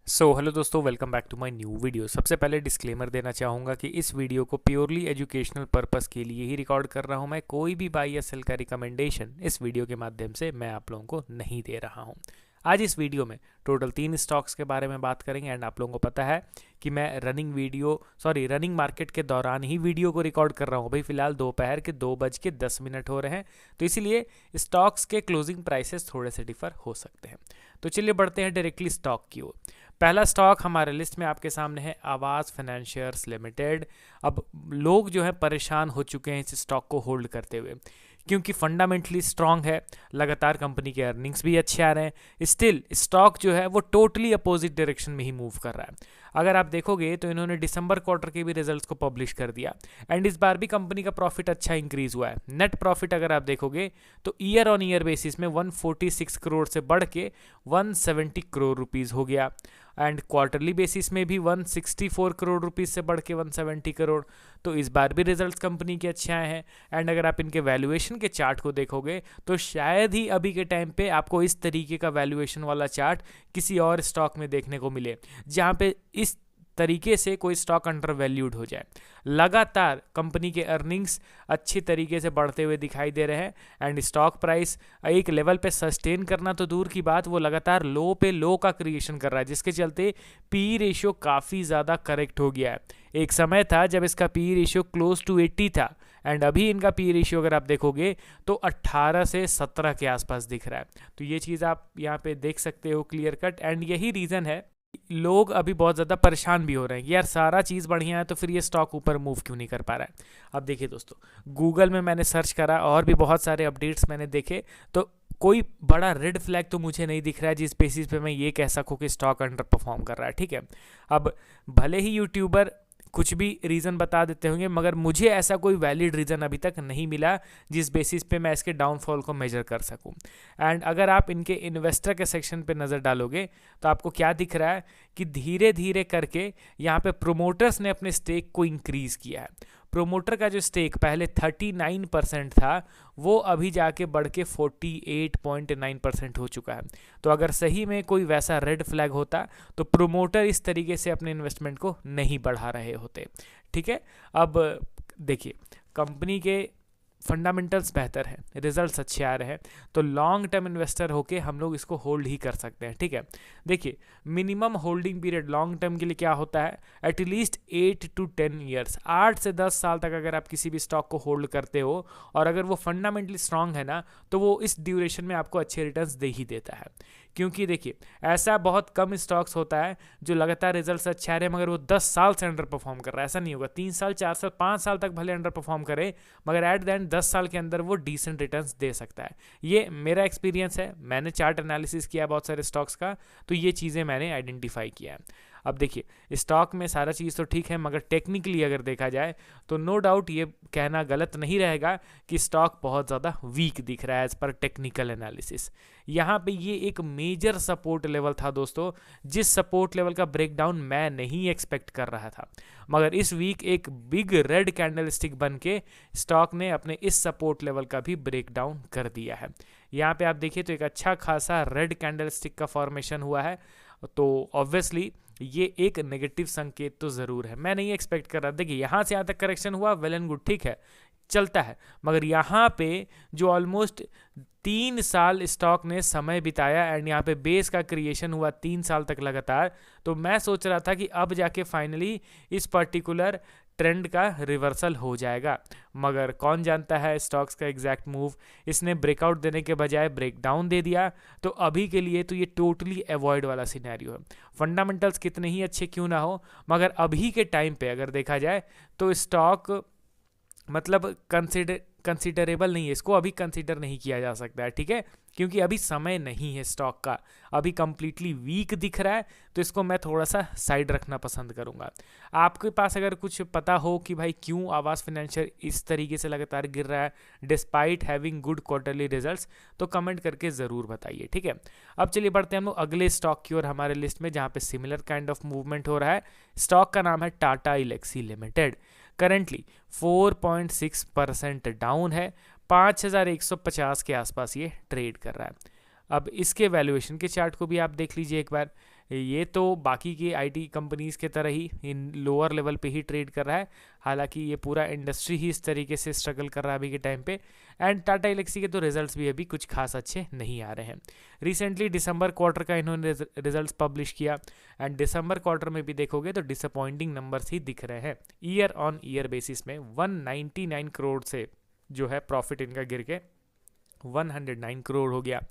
Hello दोस्तों, welcome back to my new video. सबसे पहले डिस्क्लेमर देना चाहूँगा कि इस वीडियो को प्योरली एजुकेशनल पर्पस के लिए ही रिकॉर्ड कर रहा हूँ। मैं कोई भी बाई या सेल का रिकमेंडेशन इस वीडियो के माध्यम से मैं आप लोगों को नहीं दे रहा हूँ। आज इस वीडियो में टोटल 3 स्टॉक्स के बारे में बात करेंगे एंड आप लोगों को पता है कि मैं रनिंग मार्केट के दौरान ही वीडियो को रिकॉर्ड कर रहा हूँ। भाई फिलहाल दोपहर के 2:10 हो रहे हैं, तो इसीलिए स्टॉक्स के क्लोजिंग प्राइसेस थोड़े से डिफर हो सकते हैं। तो चलिए बढ़ते हैं डायरेक्टली स्टॉक की ओर। पहला स्टॉक हमारे लिस्ट में आपके सामने है आवास फाइनेंशियर्स लिमिटेड। अब लोग जो है परेशान हो चुके हैं इस स्टॉक को होल्ड करते हुए, क्योंकि फंडामेंटली स्ट्रांग है, लगातार कंपनी के अर्निंग्स भी अच्छे आ रहे हैं। स्टिल स्टॉक जो है वो टोटली अपोजिट डायरेक्शन में ही मूव कर रहा है। अगर आप देखोगे तो इन्होंने दिसंबर क्वार्टर के भी रिजल्ट्स को पब्लिश कर दिया एंड इस बार भी कंपनी का प्रॉफिट अच्छा इंक्रीज हुआ है। नेट प्रॉफिट अगर आप देखोगे तो ईयर ऑन ईयर बेसिस में 146 करोड़ से बढ़ के 170 करोड़ रुपीस हो गया एंड क्वार्टरली बेसिस में भी 164 करोड़ रुपीस से बढ़ के 170 करोड़। तो इस बार भी रिजल्ट्स कंपनी के अच्छे आए हैं एंड अगर आप इनके वैल्यूएशन के चार्ट को देखोगे तो शायद ही अभी के टाइम पे आपको इस तरीके का वैल्यूएशन वाला चार्ट किसी और स्टॉक में देखने को मिले जहां पे इस तरीके से कोई स्टॉक अंडर वैल्यूड हो जाए। लगातार कंपनी के अर्निंग्स अच्छी तरीके से बढ़ते हुए दिखाई दे रहे हैं एंड स्टॉक प्राइस एक लेवल पे सस्टेन करना तो दूर की बात, वो लगातार लो पे लो का क्रिएशन कर रहा है, जिसके चलते पी रेशियो काफ़ी ज़्यादा करेक्ट हो गया है। एक समय था जब इसका पी रेशियो क्लोज टू 80 था एंड अभी इनका पी रेशियो अगर आप देखोगे तो 18 से 17 के आसपास दिख रहा है। तो ये चीज़ आप यहाँ पे देख सकते हो क्लियर कट एंड यही रीज़न है लोग अभी बहुत ज़्यादा परेशान भी हो रहे हैं कि यार सारा चीज़ बढ़िया है तो फिर ये स्टॉक ऊपर मूव क्यों नहीं कर पा रहा है। अब देखिए दोस्तों, गूगल में मैंने सर्च करा और भी बहुत सारे अपडेट्स मैंने देखे, तो कोई बड़ा रेड फ्लैग तो मुझे नहीं दिख रहा है जिस बेसिस पे मैं ये कह सकूँ कि स्टॉक अंडर परफॉर्म कर रहा है। ठीक है, अब भले ही यूट्यूबर कुछ भी रीज़न बता देते होंगे, मगर मुझे ऐसा कोई वैलिड रीज़न अभी तक नहीं मिला जिस बेसिस पे मैं इसके डाउनफॉल को मेजर कर सकूं। एंड अगर आप इनके इन्वेस्टर के सेक्शन पे नज़र डालोगे तो आपको क्या दिख रहा है कि धीरे धीरे करके यहाँ पे प्रोमोटर्स ने अपने स्टेक को इंक्रीज़ किया है। प्रोमोटर का जो स्टेक पहले 39% था वो अभी जाके बढ़ के 48.9% हो चुका है। तो अगर सही में कोई वैसा रेड फ्लैग होता तो प्रोमोटर इस तरीके से अपने इन्वेस्टमेंट को नहीं बढ़ा रहे होते। ठीक है, अब देखिए कंपनी के फंडामेंटल्स बेहतर है, रिजल्ट्स अच्छे आ रहे हैं, तो लॉन्ग टर्म इन्वेस्टर होके हम लोग इसको होल्ड ही कर सकते हैं। ठीक है, देखिए minimum holding period long term के लिए क्या होता है, एटलीस्ट 8 to 10 ईयर्स, 8 से 10 साल तक अगर आप किसी भी स्टॉक को होल्ड करते हो और अगर वो फंडामेंटली स्ट्रांग है ना, तो वो इस ड्यूरेशन में आपको अच्छे रिटर्न्स दे ही देता है। क्योंकि देखिए ऐसा बहुत कम स्टॉक्स होता है जो लगातार रिजल्ट्स अच्छे आ रहे हैं मगर वो 10 साल से अंडर परफॉर्म कर रहा है। ऐसा नहीं होगा, 3 साल 4 साल 5 साल तक भले अंडर परफॉर्म करे मगर एट द एंड 10 साल के अंदर वो डिसेंट रिटर्न्स दे सकता है। ये मेरा एक्सपीरियंस है, मैंने चार्ट एनालिसिस किया बहुत सारे स्टॉक्स का, तो ये चीज़ें मैंने आइडेंटिफाई किया है। अब देखिए स्टॉक में सारा चीज़ तो ठीक है मगर टेक्निकली अगर देखा जाए तो नो डाउट ये कहना गलत नहीं रहेगा कि स्टॉक बहुत ज़्यादा वीक दिख रहा है एज पर टेक्निकल एनालिसिस। यहाँ पे ये एक मेजर सपोर्ट लेवल था दोस्तों, जिस सपोर्ट लेवल का ब्रेकडाउन मैं नहीं एक्सपेक्ट कर रहा था, मगर इस वीक एक बिग रेड कैंडल स्टिक बन के स्टॉक ने अपने इस सपोर्ट लेवल का भी ब्रेकडाउन कर दिया है। यहाँ पे आप देखिए तो एक अच्छा खासा रेड कैंडल स्टिक का फॉर्मेशन हुआ है, तो ऑब्वियसली ये एक नेगेटिव संकेत तो ज़रूर है। मैं नहीं एक्सपेक्ट कर रहा, देखिए यहाँ से यहाँ तक करेक्शन हुआ, वेल एंड गुड, ठीक है चलता है, मगर यहाँ पे जो ऑलमोस्ट 3 साल स्टॉक ने समय बिताया एंड यहाँ पे बेस का क्रिएशन हुआ 3 साल तक लगातार, तो मैं सोच रहा था कि अब जाके फाइनली इस पर्टिकुलर ट्रेंड का रिवर्सल हो जाएगा, मगर कौन जानता है स्टॉक्स का एग्जैक्ट मूव। इसने ब्रेकआउट देने के बजाय ब्रेकडाउन दे दिया, तो अभी के लिए तो ये टोटली अवॉइड वाला सिनेरियो है। फंडामेंटल्स कितने ही अच्छे क्यों ना हो, मगर अभी के टाइम पे अगर देखा जाए तो स्टॉक मतलब कंसिडरेबल नहीं है, इसको अभी कंसिडर नहीं किया जा सकता है। ठीक है, क्योंकि अभी समय नहीं है स्टॉक का, अभी कंप्लीटली वीक दिख रहा है, तो इसको मैं थोड़ा सा साइड रखना पसंद करूंगा। आपके पास अगर कुछ पता हो कि भाई क्यों आवास फाइनेंशियल इस तरीके से लगातार गिर रहा है despite having good quarterly results, तो कमेंट करके ज़रूर बताइए। ठीक है, अब चलिए बढ़ते हैं हम लोग अगले स्टॉक की ओर हमारे लिस्ट में, जहाँ पे सिमिलर काइंड ऑफ मूवमेंट हो रहा है। स्टॉक का नाम है Tata Elxsi limited. Currently 4.6% down है, 5150 के आसपास ये ट्रेड कर रहा है। अब इसके वैल्यूएशन के चार्ट को भी आप देख लीजिए एक बार। ये तो बाकी के आईटी कंपनीज़ के तरह ही इन लोअर लेवल पे ही ट्रेड कर रहा है। हालांकि ये पूरा इंडस्ट्री ही इस तरीके से स्ट्रगल कर रहा है अभी के टाइम पे। एंड टाटा एलेक्सी के तो रिजल्ट्स भी अभी कुछ खास अच्छे नहीं आ रहे हैं। रिसेंटली दिसंबर क्वार्टर का इन्होंने रिजल्ट्स पब्लिश किया एंड दिसंबर क्वार्टर में भी देखोगे तो डिसअपॉइंटिंग नंबर्स ही दिख रहे हैं। ईयर ऑन ईयर बेसिस में 199 करोड़ से जो है प्रॉफिट इनका गिर के 109 करोड़ हो गया।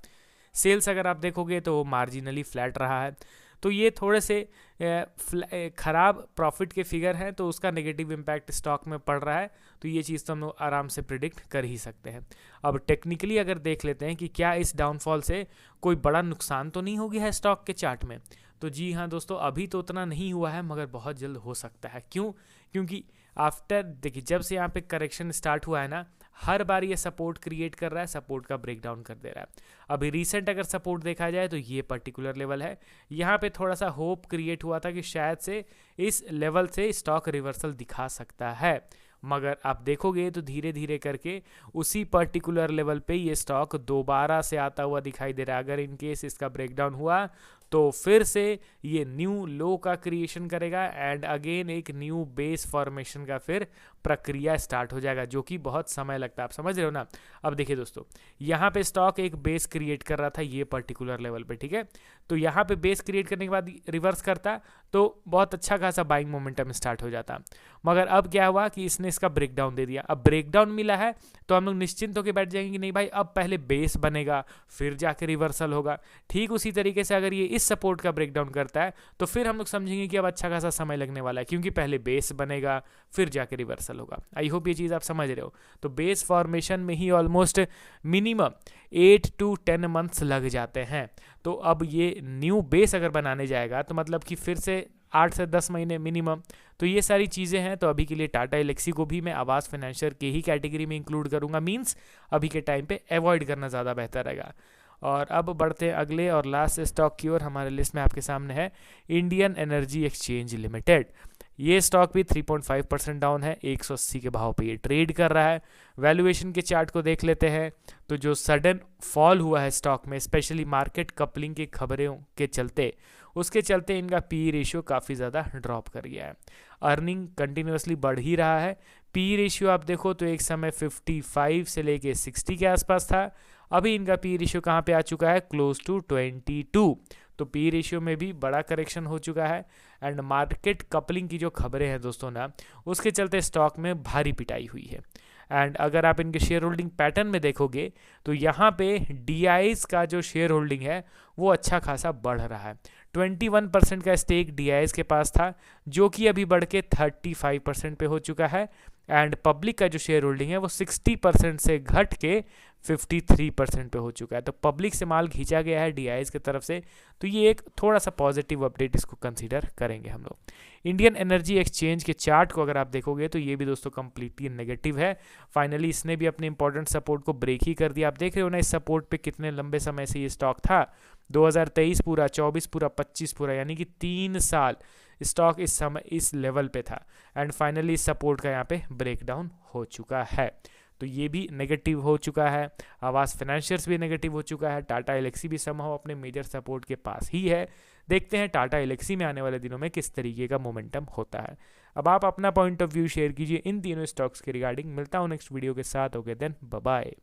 सेल्स अगर आप देखोगे तो मार्जिनली फ्लैट रहा है। तो ये थोड़े से ख़राब प्रॉफिट के फिगर हैं, तो उसका नेगेटिव इम्पैक्ट स्टॉक में पड़ रहा है। तो ये चीज़ तो हम लोग आराम से प्रिडिक्ट कर ही सकते हैं। अब टेक्निकली अगर देख लेते हैं कि क्या इस डाउनफॉल से कोई बड़ा नुकसान तो नहीं हो गया है स्टॉक के चार्ट में, तो जी हाँ दोस्तों, अभी तो उतना नहीं हुआ है मगर बहुत जल्द हो सकता है। क्यों? क्योंकि आफ्टर देखिए जब से यहाँ पे करेक्शन स्टार्ट हुआ है ना, हर बार ये सपोर्ट क्रिएट कर रहा है, सपोर्ट का ब्रेकडाउन कर दे रहा है। अभी रीसेंट अगर सपोर्ट देखा जाए तो ये पर्टिकुलर लेवल है। यहाँ पे थोड़ा सा होप क्रिएट हुआ था कि शायद से इस लेवल से स्टॉक रिवर्सल दिखा सकता है, मगर आप देखोगे तो धीरे धीरे करके उसी पर्टिकुलर लेवल पे ये स्टॉक दोबारा से आता हुआ दिखाई दे रहा है। अगर इनकेस इसका ब्रेकडाउन हुआ तो फिर से ये न्यू लो का क्रिएशन करेगा एंड अगेन एक न्यू बेस फॉर्मेशन का फिर प्रक्रिया स्टार्ट हो जाएगा, जो कि बहुत समय लगता है। आप समझ रहे हो ना? अब देखिए दोस्तों, यहाँ पे स्टॉक एक बेस क्रिएट कर रहा था ये पर्टिकुलर लेवल पे, ठीक है। तो यहाँ पे बेस क्रिएट करने के बाद रिवर्स करता तो बहुत अच्छा खासा बाइंग मोमेंटम स्टार्ट हो जाता, मगर अब क्या हुआ कि इसने इसका ब्रेकडाउन दे दिया। अब ब्रेकडाउन मिला है तो हम लोग निश्चिंत होकर बैठ जाएंगे कि नहीं भाई, अब पहले बेस बनेगा फिर जाके रिवर्सल होगा। ठीक उसी तरीके से अगर ये इस सपोर्ट का ब्रेकडाउन करता है तो फिर हम लोग समझेंगे कि अब अच्छा खासा समय लगने वाला है, क्योंकि पहले बेस बनेगा फिर जाके रिवर्सल होगा। आई होप ये चीज़ आप समझ रहे हो। तो बेस फॉर्मेशन में ही ऑलमोस्ट मिनिमम 8 to 10 मंथ्स लग जाते हैं। तो अब ये न्यू बेस अगर बनाने जाएगा तो मतलब कि फिर से 8 से 10 महीने मिनिमम। तो ये सारी चीज़ें हैं। तो अभी के लिए टाटा एलेक्सी को भी मैं आवास फाइनेंशियल के ही कैटेगरी में इंक्लूड करूंगा। मींस अभी के टाइम पे अवॉइड करना ज़्यादा बेहतर रहेगा। और अब बढ़ते हैं अगले और लास्ट स्टॉक की ओर। हमारे लिस्ट में आपके सामने है इंडियन एनर्जी एक्सचेंज लिमिटेड। ये स्टॉक भी 3.5% डाउन है, 180 के भाव पे ये ट्रेड कर रहा है। वैल्यूएशन के चार्ट को देख लेते हैं तो जो सडन फॉल हुआ है स्टॉक में, स्पेशली मार्केट कपलिंग की खबरों के चलते, उसके चलते इनका पी रेशियो काफ़ी ज़्यादा ड्रॉप कर गया है। अर्निंग कंटिन्यूसली बढ़ ही रहा है। पी रेशियो आप देखो तो एक समय 55 से लेके 60 के आसपास था। अभी इनका पी रेशियो कहाँ पे आ चुका है? Close to 22। तो पी रेशियो में भी बड़ा करेक्शन हो चुका है। एंड मार्केट कपलिंग की जो खबरें हैं दोस्तों ना, उसके चलते स्टॉक में भारी पिटाई हुई है। एंड अगर आप इनके शेयर होल्डिंग पैटर्न में देखोगे तो यहाँ पे डीआईज का जो शेयर होल्डिंग है वो अच्छा खासा बढ़ रहा है। 21% का स्टेक डीआईज के पास था, जो कि अभी बढ़ के 35% पे हो चुका है। एंड पब्लिक का जो शेयर होल्डिंग है वो 60% से घट के 53% पे हो चुका है। तो पब्लिक से माल खींचा गया है डीआईज की तरफ से। तो ये एक थोड़ा सा पॉजिटिव अपडेट इसको कंसीडर करेंगे हम लोग। इंडियन एनर्जी एक्सचेंज के चार्ट को अगर आप देखोगे तो ये भी दोस्तों कंप्लीटली नेगेटिव है। फाइनली इसने भी अपने इंपॉर्टेंट सपोर्ट को ब्रेक ही कर दिया। आप देख रहे हो ना इस सपोर्ट पे कितने लंबे समय से ये स्टॉक था। 2023 पूरा, 24 पूरा, 25 पूरा, यानी कि 3 साल स्टॉक इस समय इस लेवल पे था। एंड फाइनली इस सपोर्ट का यहाँ पे ब्रेकडाउन हो चुका है। तो ये भी नेगेटिव हो चुका है। आवास फाइनेंशियर्स भी नेगेटिव हो चुका है। टाटा एलेक्सी भी समहाउ अपने मेजर सपोर्ट के पास ही है। देखते हैं टाटा एलेक्सी में आने वाले दिनों में किस तरीके का मोमेंटम होता है। अब आप अपना पॉइंट ऑफ व्यू शेयर कीजिए इन तीनों स्टॉक्स के रिगार्डिंग। मिलता हूँ नेक्स्ट वीडियो के साथ। Okay then, bye bye.